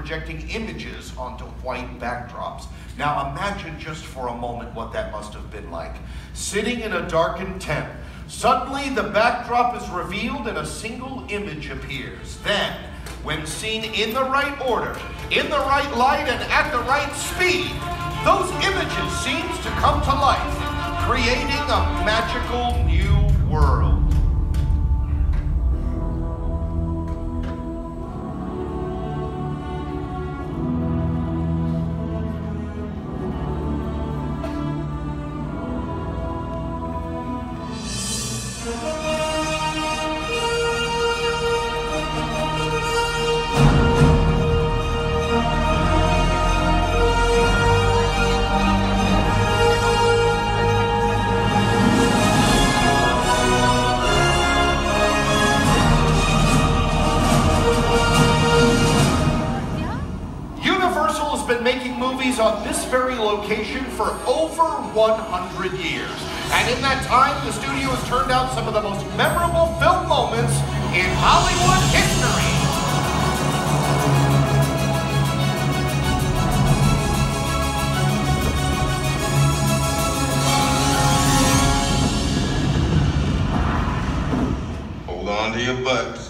projecting images onto white backdrops. Now imagine just for a moment what that must have been like. Sitting in a darkened tent, suddenly the backdrop is revealed and a single image appears. Then, when seen in the right order, in the right light, and at the right speed, those images seem to come to life, creating a magical new world. On this very location for over 100 years. And in that time, the studio has turned out some of the most memorable film moments in Hollywood history. Hold on to your butts.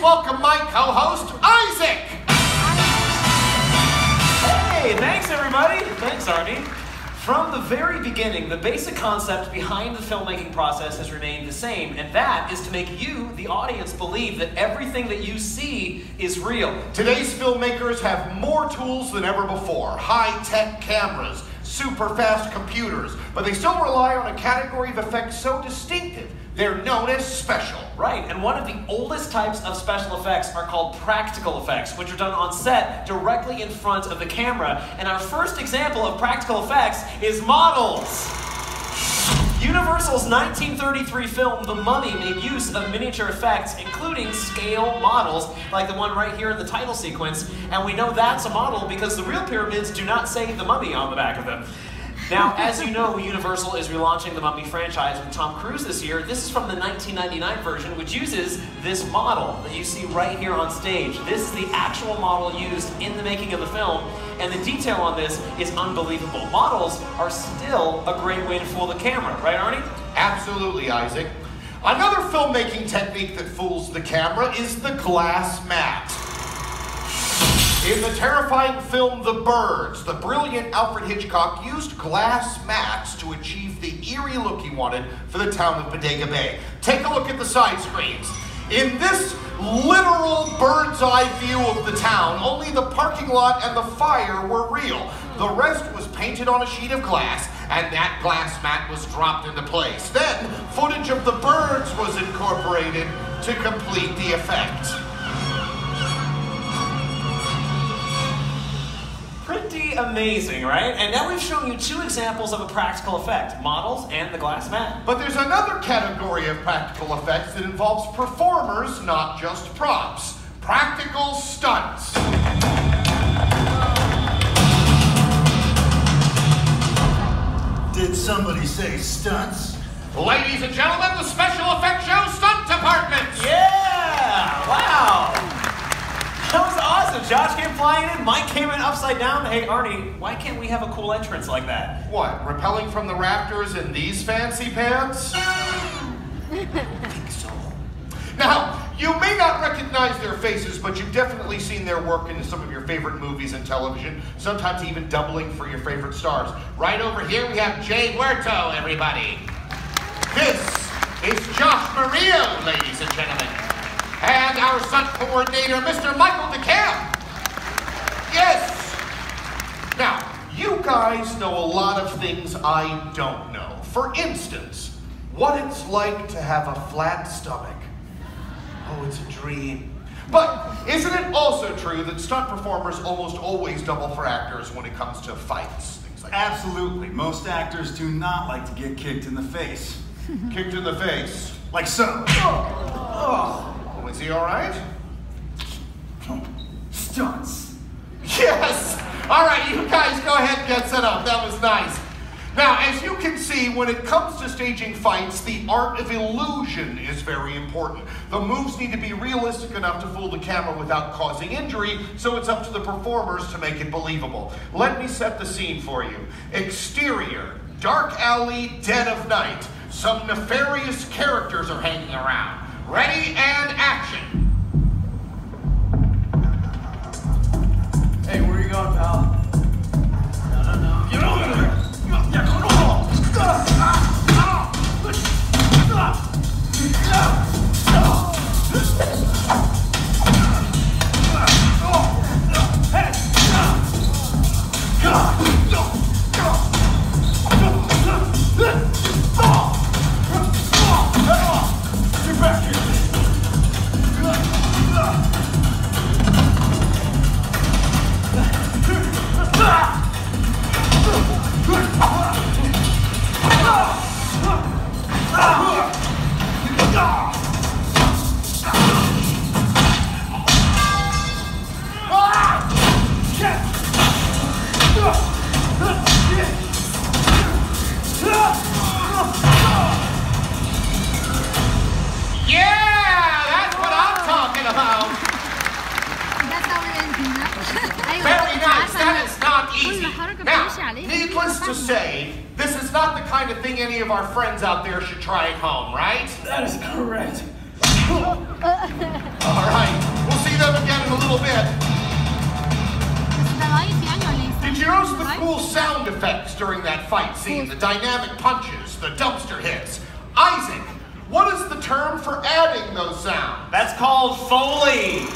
Welcome my co-host, Isaac! Hey, thanks everybody! Thanks, Arnie. From the very beginning, the basic concept behind the filmmaking process has remained the same, and that is to make you, the audience, believe that everything that you see is real. Today's filmmakers have more tools than ever before. High-tech cameras, super fast computers, but they still rely on a category of effects so distinctive, they're known as special. Right, and one of the oldest types of special effects are called practical effects, which are done on set directly in front of the camera. And our first example of practical effects is models. Universal's 1933 film, The Mummy, made use of miniature effects, including scale models, like the one right here in the title sequence. And we know that's a model because the real pyramids do not say The Mummy on the back of them. Now, as you know, Universal is relaunching the Mummy franchise with Tom Cruise this year. This is from the 1999 version, which uses this model that you see right here on stage. This is the actual model used in the making of the film, and the detail on this is unbelievable. Models are still a great way to fool the camera, right, Arnie? Absolutely, Isaac. Another filmmaking technique that fools the camera is the glass mat. In the terrifying film The Birds, the brilliant Alfred Hitchcock used glass mats to achieve the eerie look he wanted for the town of Bodega Bay. Take a look at the side screens. In this literal bird's eye view of the town, only the parking lot and the fire were real. The rest was painted on a sheet of glass, and that glass mat was dropped into place. Then, footage of the birds was incorporated to complete the effect. Pretty amazing, right? And now we've shown you two examples of a practical effect, models and the glass mat. But there's another category of practical effects that involves performers, not just props. Practical stunts. Did somebody say stunts? Ladies and gentlemen, the Special Effects Show Stunt Department! Yeah! Wow! That was awesome. Josh came flying in, Mike came in upside down. Hey, Arnie, why can't we have a cool entrance like that? What, rappelling from the rafters in these fancy pants? I think so. Now, you may not recognize their faces, but you've definitely seen their work in some of your favorite movies and television, sometimes even doubling for your favorite stars. Right over here, we have Jay Huerto, everybody. This is Josh Murillo, ladies and gentlemen. And our stunt coordinator, Mr. Michael DeCamp. Yes, guys know a lot of things I don't know. For instance, what it's like to have a flat stomach. Oh, it's a dream. But isn't it also true that stunt performers almost always double for actors when it comes to fights, things like that? Absolutely. Most actors do not like to get kicked in the face. Kicked in the face. Like so. Oh, is he all right? Stunts. Yes! All right, you guys go ahead and get set up. That was nice. Now, as you can see, when it comes to staging fights, the art of illusion is very important. The moves need to be realistic enough to fool the camera without causing injury, so it's up to the performers to make it believable. Let me set the scene for you. Exterior, dark alley, dead of night. Some nefarious characters are hanging around. Ready and action. Hey, where are you going, pal? No. Get over there! Yeah, come on! Get back here! Needless to say, this is not the kind of thing any of our friends out there should try at home, right? That is correct. All right, we'll see them again in a little bit. Did you notice the cool sound effects during that fight scene? The dynamic punches, the dumpster hits. Isaac, what is the term for adding those sounds? That's called Foley.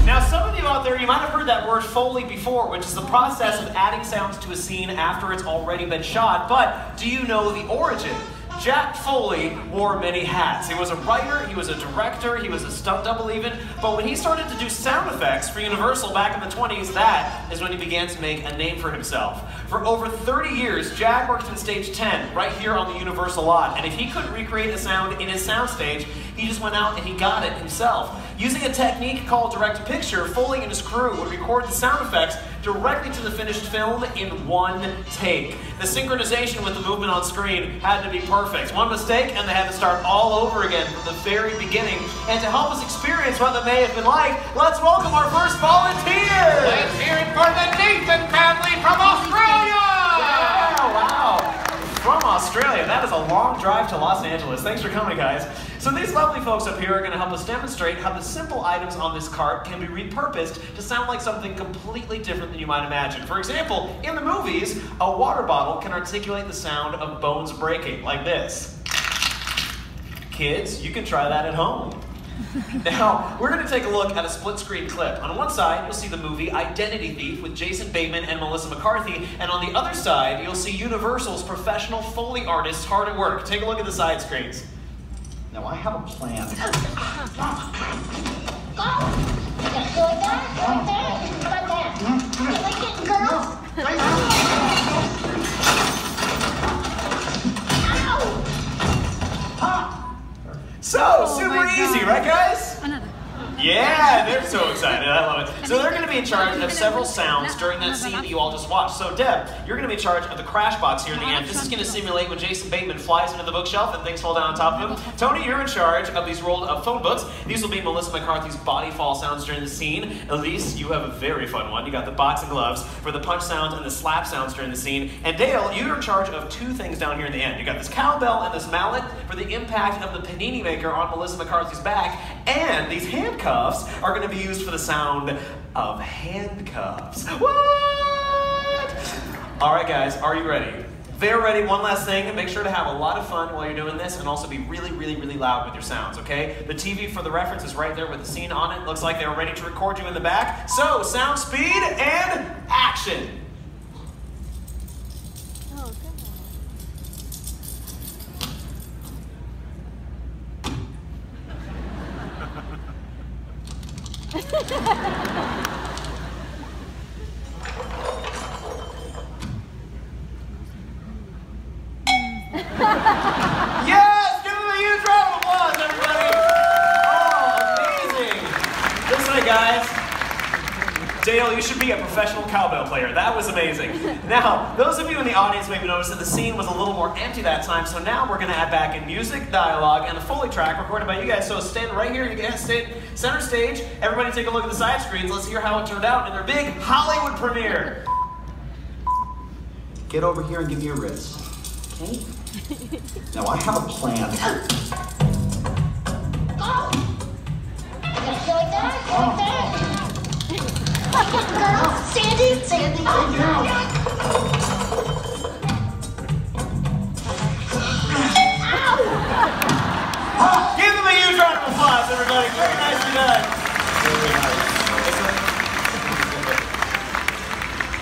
Now, some of you out there, you might have heard that word Foley before, which is the process of adding sounds to a scene after it's already been shot. But do you know the origin? Jack Foley wore many hats. He was a writer, he was a director, he was a stunt double even, but when he started to do sound effects for Universal back in the 20s, that is when he began to make a name for himself. For over 30 years, Jack worked in Stage 10, right here on the Universal lot, and if he couldn't recreate a sound in his soundstage, he just went out and he got it himself. Using a technique called direct-to-picture, Foley and his crew would record the sound effects directly to the finished film in one take. The synchronization with the movement on screen had to be perfect. One mistake and they had to start all over again from the very beginning. And to help us experience what that may have been like, let's welcome our first volunteer! Let's hear it for the Nathan family from Australia! Yeah, wow! From Australia. That is a long drive to Los Angeles. Thanks for coming, guys. So these lovely folks up here are going to help us demonstrate how the simple items on this cart can be repurposed to sound like something completely different than you might imagine. For example, in the movies, a water bottle can articulate the sound of bones breaking, like this. Kids, you can try that at home. Now, we're going to take a look at a split-screen clip. On one side, you'll see the movie Identity Thief with Jason Bateman and Melissa McCarthy, and on the other side, you'll see Universal's professional Foley artists hard at work. Take a look at the side screens. Now, I have a plan. So, super easy, right guys? Another. Yeah, they're so excited. I love it. So they're going to be in charge of several sounds during that scene that you all just watched. So Deb, you're going to be in charge of the crash box here in the end. This is going to simulate when Jason Bateman flies into the bookshelf and things fall down on top of him. Tony, you're in charge of these rolled up phone books. These will be Melissa McCarthy's body fall sounds during the scene. Elise, you have a very fun one. You got the boxing gloves for the punch sounds and the slap sounds during the scene. And Dale, you're in charge of two things down here in the end. You got this cowbell and this mallet for the impact of the panini maker on Melissa McCarthy's back. And these handcuffs are going to be used for the sound of handcuffs. What? All right, guys, are you ready? If they're ready, one last thing, make sure to have a lot of fun while you're doing this and also be really, really, really loud with your sounds, okay? The TV for the reference is right there with the scene on it. Looks like they're ready to record you in the back. So, sound speed and action. you should be a professional cowbell player. That was amazing. Now, those of you in the audience maybe noticed that the scene was a little more empty that time, so now we're going to add back in music, dialogue, and a Foley track recorded by you guys. So stand right here, you guys stand center stage. Everybody take a look at the side screens. Let's hear how it turned out in their big Hollywood premiere. Get over here and give me your wrist. Okay? Now I have a plan. Sandy. Give them a huge round of applause, everybody. Very nicely done.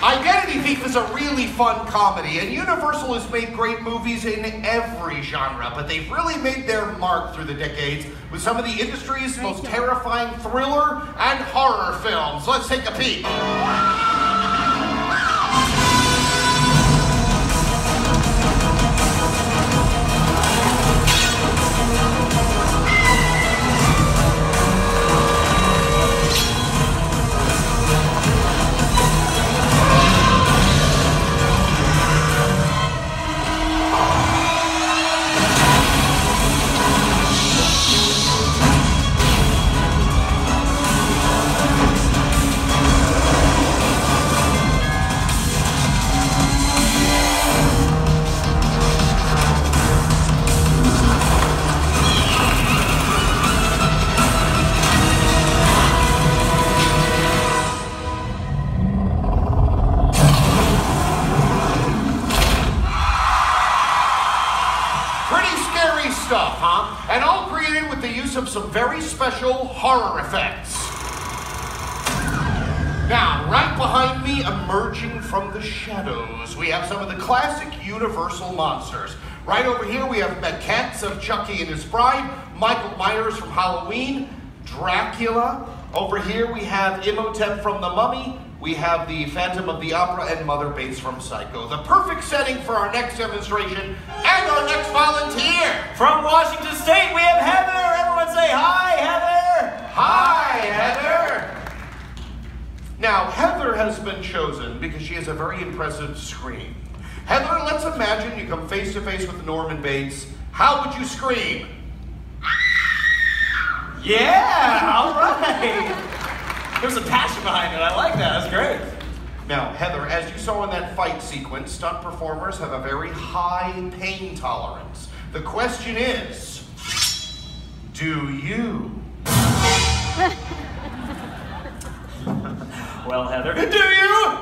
Identity Thief is a really fun comedy, and Universal has made great movies in every genre, but they've really made their mark through the decades with some of the industry's most terrifying thriller and horror films. Let's take a peek. Stuff, huh? And all created with the use of some very special horror effects. Now, right behind me, emerging from the shadows, we have some of the classic Universal monsters. Right over here, we have Meg Katz of Chucky and His Bride, Michael Myers from Halloween, Dracula. Over here, we have Imhotep from The Mummy. We have the Phantom of the Opera and Mother Bates from Psycho. The perfect setting for our next demonstration and our next volunteer. From Washington State, we have Heather. Everyone say hi, Heather. Hi, Heather. Now, Heather has been chosen because she has a very impressive scream. Heather, let's imagine you come face to face with Norman Bates. How would you scream? Yeah, all right. There's a passion behind it. I like that. That's great. Now, Heather, as you saw in that fight sequence, stunt performers have a very high pain tolerance. The question is, do you? Well, Heather, do you?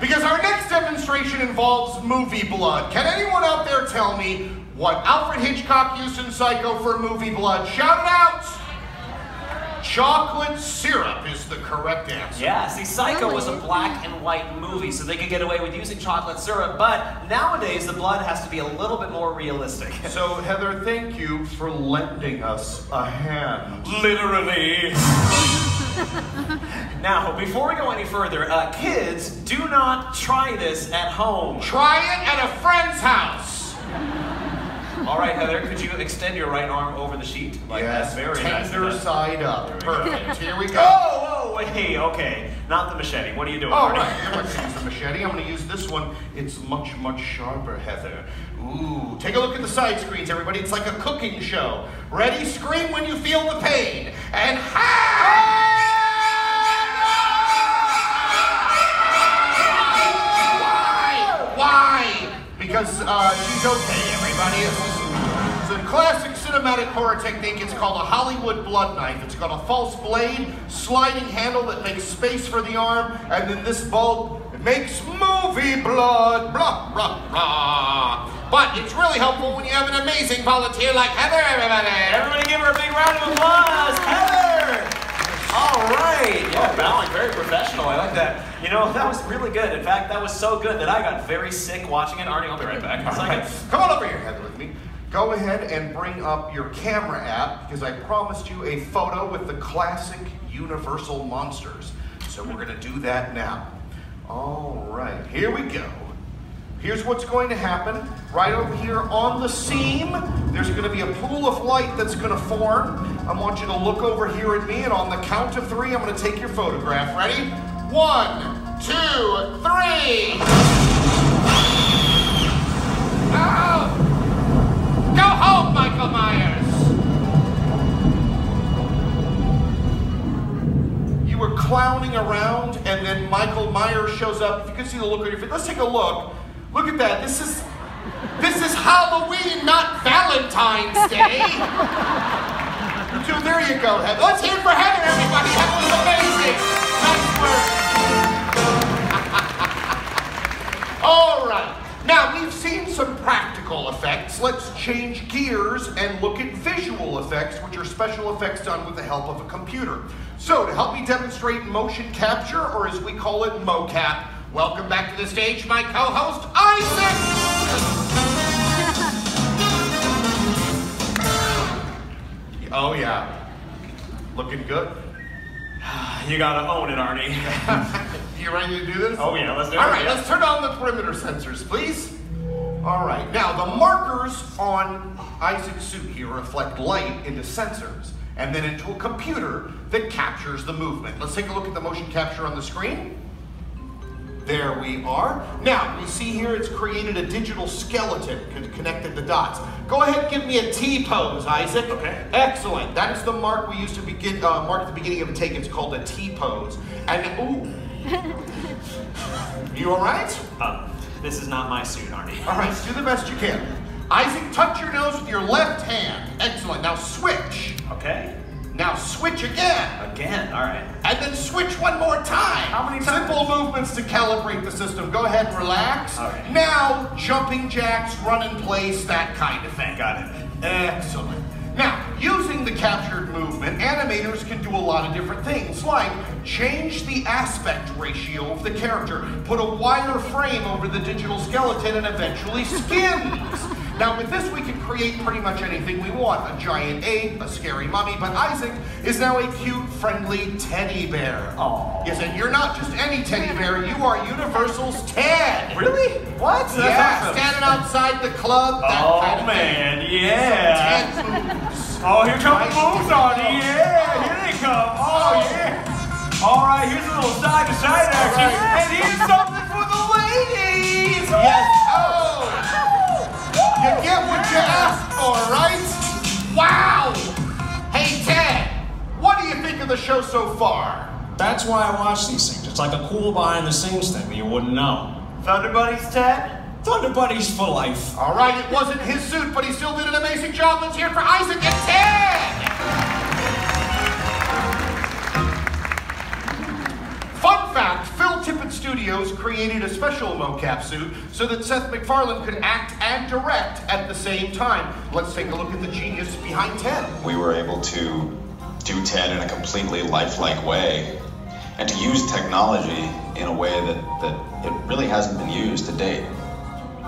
Because our next demonstration involves movie blood. Can anyone out there tell me what Alfred Hitchcock used in Psycho for movie blood? Shout it out! Chocolate syrup is the correct answer. Yeah, see, Psycho was a black and white movie, so they could get away with using chocolate syrup, but nowadays the blood has to be a little bit more realistic. So, Heather, thank you for lending us a hand. Literally. Now, before we go any further, kids, do not try this at home. Try it at a friend's house. All right, Heather, could you extend your right arm over the sheet? Like yes, that? Very tender nice. side up. Perfect. Here we go. Oh, wait, okay. Not the machete. What are you doing? All right, I'm going to use the machete. I'm going to use this one. It's much, much sharper, Heather. Ooh, take a look at the side screens, everybody. It's like a cooking show. Ready? Scream when you feel the pain. And Why? Because she's okay, everybody. It's a classic cinematic horror technique. It's called a Hollywood blood knife. It's got a false blade, sliding handle that makes space for the arm, and then this bulb, it makes movie blood, blah, blah, blah. But it's really helpful when you have an amazing volunteer like Heather, everybody. Everybody give her a big round of applause. Heather! All right. Yeah, bowing, very professional. I like that. You know, that was really good. In fact, that was so good that I got very sick watching it. Arnie, I'll be right back in a second. Come on over here, Heather, with me. Go ahead and bring up your camera app because I promised you a photo with the classic Universal monsters. So we're going to do that now. All right, here we go. Here's what's going to happen. Right over here on the seam, there's going to be a pool of light that's going to form. I want you to look over here at me, and on the count of 3, I'm going to take your photograph. Ready? 1, 2, 3. Oh! Go home, Michael Myers! You were clowning around, and then Michael Myers shows up. If you can see the look on your face, let's take a look. Look at that. This is Halloween, not Valentine's Day. So there you go, Heather. Let's hear it for Heather, everybody. That was amazing. Nice work. All right. Now, we've seen some practical effects. Let's change gears and look at visual effects, which are special effects done with the help of a computer. So, to help me demonstrate motion capture, or as we call it, mocap, welcome back to the stage, my co-host, Isaac! Oh, yeah. Looking good? You gotta own it, Arnie. You ready to do this? Oh, yeah, let's do it. All right, let's turn on the perimeter sensors, please. All right, now the markers on Isaac's suit here reflect light into sensors and then into a computer that captures the movement. Let's take a look at the motion capture on the screen. There we are. Now, you see here it's created a digital skeleton, connected the dots. Go ahead and give me a T-pose, Isaac. Okay. Excellent. That is the mark we used to mark at the beginning of a take. It's called a T-pose. And, ooh. You all right? This is not my suit, Arnie. All right, do the best you can. Isaac, touch your nose with your left hand. Excellent. Now switch. Okay. Now switch again. Again, all right. And then switch one more time. How many times? Simple movements to calibrate the system. Go ahead and relax. All right. Now, jumping jacks, run in place, that kind of thing. Got it. Excellent. Now, using the captured movement, animators can do a lot of different things, like change the aspect ratio of the character, put a wire frame over the digital skeleton, and eventually skins. Now, with this, we can create pretty much anything we want. A giant ape, a scary mummy, but Isaac is now a cute, friendly teddy bear. Aww. Yes, and you're not just any teddy bear, you are Universal's Ted. Really? What? Yeah, That's awesome. standing outside the club, that kind of man, thing. yeah. Ted moves. Oh, here come the Nice. moves, Arnie. Yeah, here they come. Oh, yeah. All right, here's a little side-to-side action. right. And here's something for the ladies. Yes. Oh. You get what you asked for, right? Wow! Hey, Ted, what do you think of the show so far? That's why I watch these things. It's like a cool behind-the-scenes thing that you wouldn't know. Thunder Buddies, Ted? Thunder Buddies for life. All right, it wasn't his suit, but he still did an amazing job. Let's hear it for Isaac and Ted! Fun fact, Phil Tippett Studios created a special mocap suit so that Seth MacFarlane could act and direct at the same time. Let's take a look at the genius behind Ted. We were able to do Ted in a completely lifelike way and to use technology in a way that it really hasn't been used to date.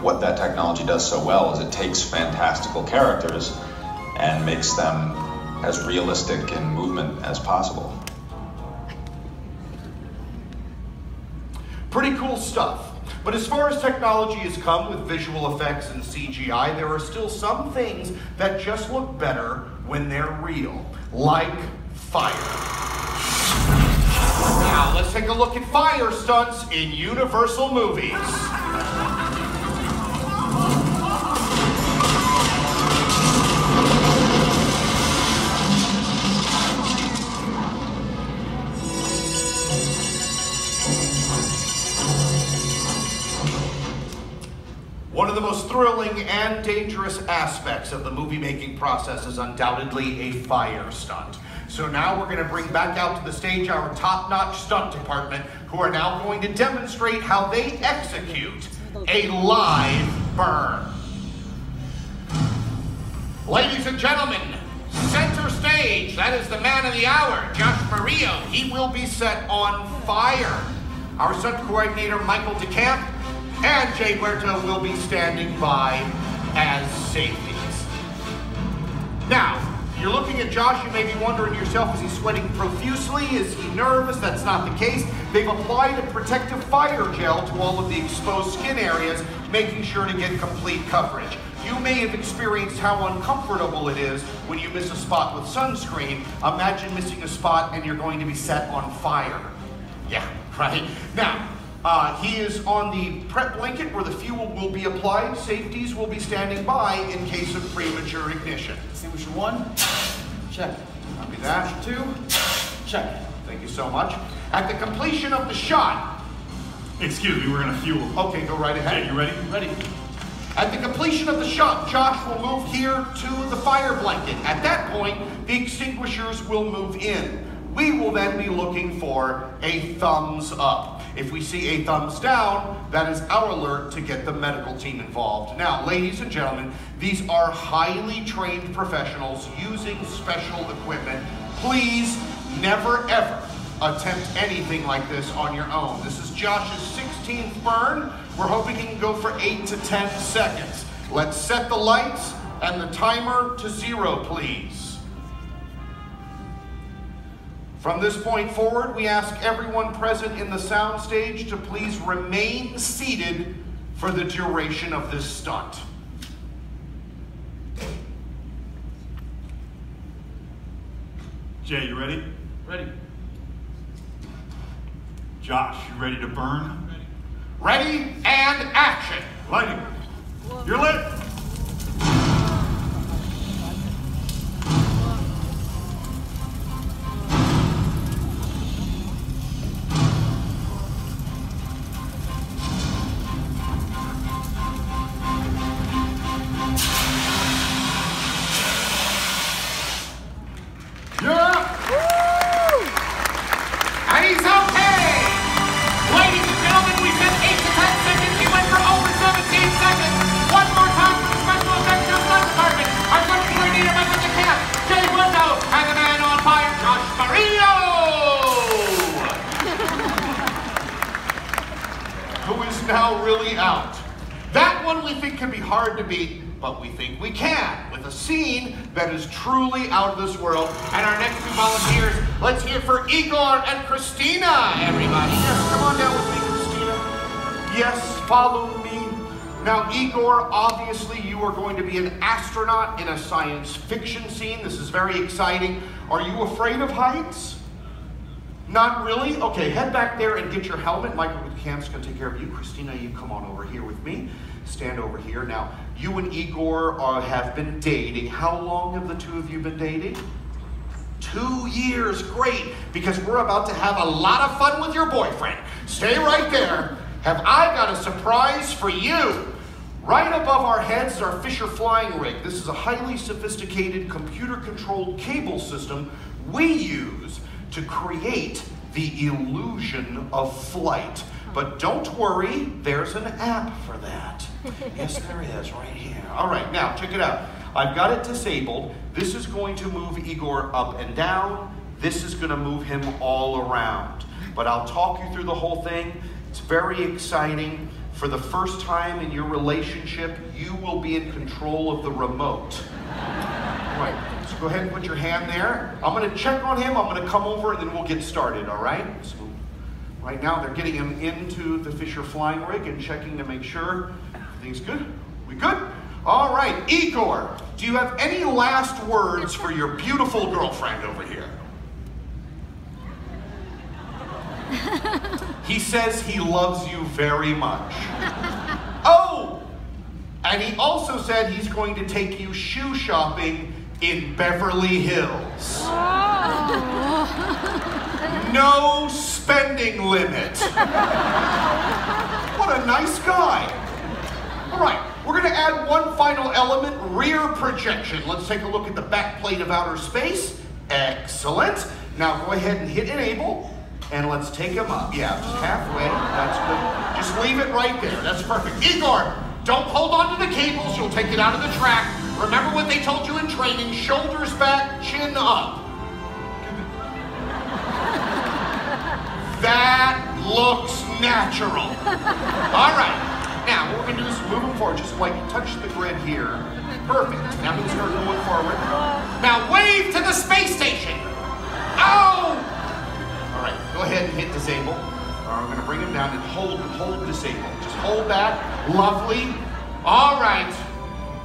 What that technology does so well is it takes fantastical characters and makes them as realistic in movement as possible. Pretty cool stuff. But as far as technology has come with visual effects and CGI, there are still some things that just look better when they're real, like fire. Now, let's take a look at fire stunts in Universal movies. One of the most thrilling and dangerous aspects of the movie-making process is undoubtedly a fire stunt. So now we're going to bring back out to the stage our top-notch stunt department, who are now going to demonstrate how they execute a live burn. Ladies and gentlemen, center stage, that is the man of the hour, Josh Murillo. He will be set on fire. Our stunt coordinator, Michael DeCamp, and Jay Huerta will be standing by as safeties. Now, you're looking at Josh, you may be wondering to yourself, is he sweating profusely? Is he nervous? That's not the case. They've applied a protective fire gel to all of the exposed skin areas, making sure to get complete coverage. You may have experienced how uncomfortable it is when you miss a spot with sunscreen. Imagine missing a spot and you're going to be set on fire. Yeah, right? Now, he is on the prep blanket where the fuel will be applied. Safeties will be standing by in case of premature ignition. Extinguisher 1, check. Copy that. Extinguisher 2, check. Thank you so much. At the completion of the shot... Excuse me, we're gonna fuel. Okay, go right ahead. Jay, you ready? Ready. At the completion of the shot, Josh will move here to the fire blanket. At that point, the extinguishers will move in. We will then be looking for a thumbs up. If we see a thumbs down, that is our alert to get the medical team involved. Now, ladies and gentlemen, these are highly trained professionals using special equipment. Please never ever attempt anything like this on your own. This is Josh's 16th burn. We're hoping he can go for 8 to 10 seconds. Let's set the lights and the timer to 0, please. From this point forward, we ask everyone present in the soundstage to please remain seated for the duration of this stunt. Jay, you ready? Ready. Josh, you ready to burn? Ready and action. Lighting. You're lit. You're up. And he's okay. Ladies and gentlemen, we said 8 to 10 seconds. He went for over 17 seconds. One more time for the special effects stunt department. Our country leader, Michael DeCamp, Jay Window, and the man on fire, Josh Mario. Who is now really out. That one we think can be hard to beat, but we think we can, with a scene that is truly out of this world. And our next two volunteers, let's hear for Igor and Christina, everybody. Yes, come on down with me, Christina. Yes, follow me. Now, Igor, obviously you are going to be an astronaut in a science fiction scene. This is very exciting. Are you afraid of heights? Not really? Okay, head back there and get your helmet. Michael DeCamp's going to take care of you. Christina, you come on over here with me. Stand over here. Now, you and Igor have been dating. How long have the two of you been dating? 2 years. Great, because we're about to have a lot of fun with your boyfriend. Stay right there. Have I got a surprise for you? Right above our heads is our Fisher flying rig. This is a highly sophisticated computer-controlled cable system we use to create the illusion of flight. But don't worry, there's an app for that. Yes, there is, right here. All right, now check it out. I've got it disabled. This is going to move Igor up and down. This is going to move him all around. But I'll talk you through the whole thing. It's very exciting. For the first time in your relationship, you will be in control of the remote. All right, so go ahead and put your hand there. I'm going to check on him. I'm going to come over and then we'll get started, all right? So right now they're getting him into the Fisher flying rig and checking to make sure everything's good. We good? All right, Igor, do you have any last words for your beautiful girlfriend over here? He says he loves you very much. Oh, and he also said he's going to take you shoe shopping in Beverly Hills. No spending limit. What a nice guy. All right, we're going to add one final element, rear projection. Let's take a look at the back plate of outer space. Excellent. Now go ahead and hit enable. And let's take him up. Yeah, just halfway. That's good. Just leave it right there. That's perfect. Igor, don't hold on to the cables. You'll take it out of the track. Remember what they told you in training. Shoulders back, chin up. That looks natural. All right. Now, what we're going to do is move him forward. Just like touch the grid here. Perfect. Now we'll start going forward. Now wave to the space station. Oh! All right, go ahead and hit disable. All right, we're gonna bring him down and hold disable. Just hold that. Lovely. All right.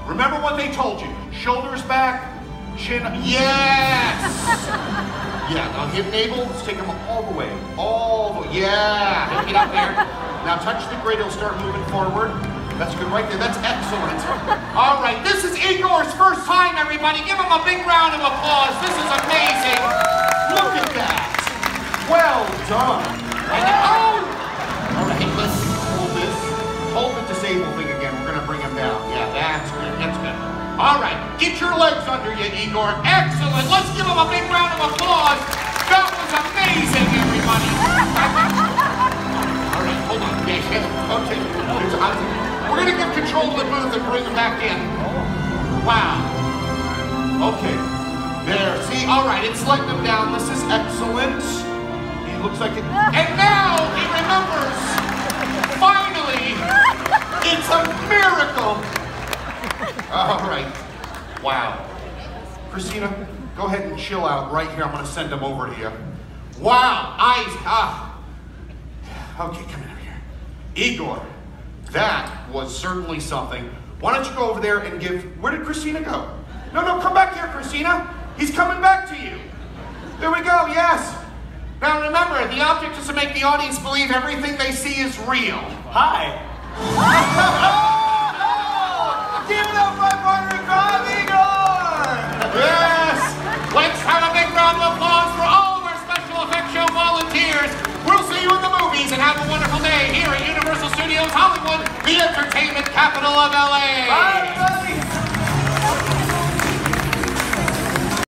Remember what they told you. Shoulders back, chin. Yes! Yeah, now hit enable. Let's take him all the way. All the way. Yeah! Get up there. Now touch the grid. He'll start moving forward. That's good right there. That's excellent. All right, this is Igor's first time, everybody. Give him a big round of applause. This is amazing. Look at that. Well done. And all right, let's hold this. Hold the disable thing again. We're gonna bring him down. Yeah, that's good. That's good. All right, get your legs under you, Igor. Excellent. Let's give him a big round of applause. That was amazing, everybody. All right, hold on. Yeah, okay. We're gonna give control to the booth and bring him back in. Wow. Okay. There. See, all right, it's letting him down. This is excellent. He looks like it. And now he remembers. Finally, it's a miracle. All right. Wow. Christina, go ahead and chill out right here. I'm gonna send him over to you. Wow. Okay, come over here. Igor. That was certainly something. Why don't you go over there and give... Where did Christina go? No, come back here, Christina. He's coming back to you. There we go, yes. Now remember, the object is to make the audience believe everything they see is real. Hi. Give it up, my partner, Carl Igor! Yes! Let's have a big round of applause for all of our special effects show volunteers. We'll see you in the movies and have a wonderful day here at Universal Studios Hollywood, the entertainment capital of LA.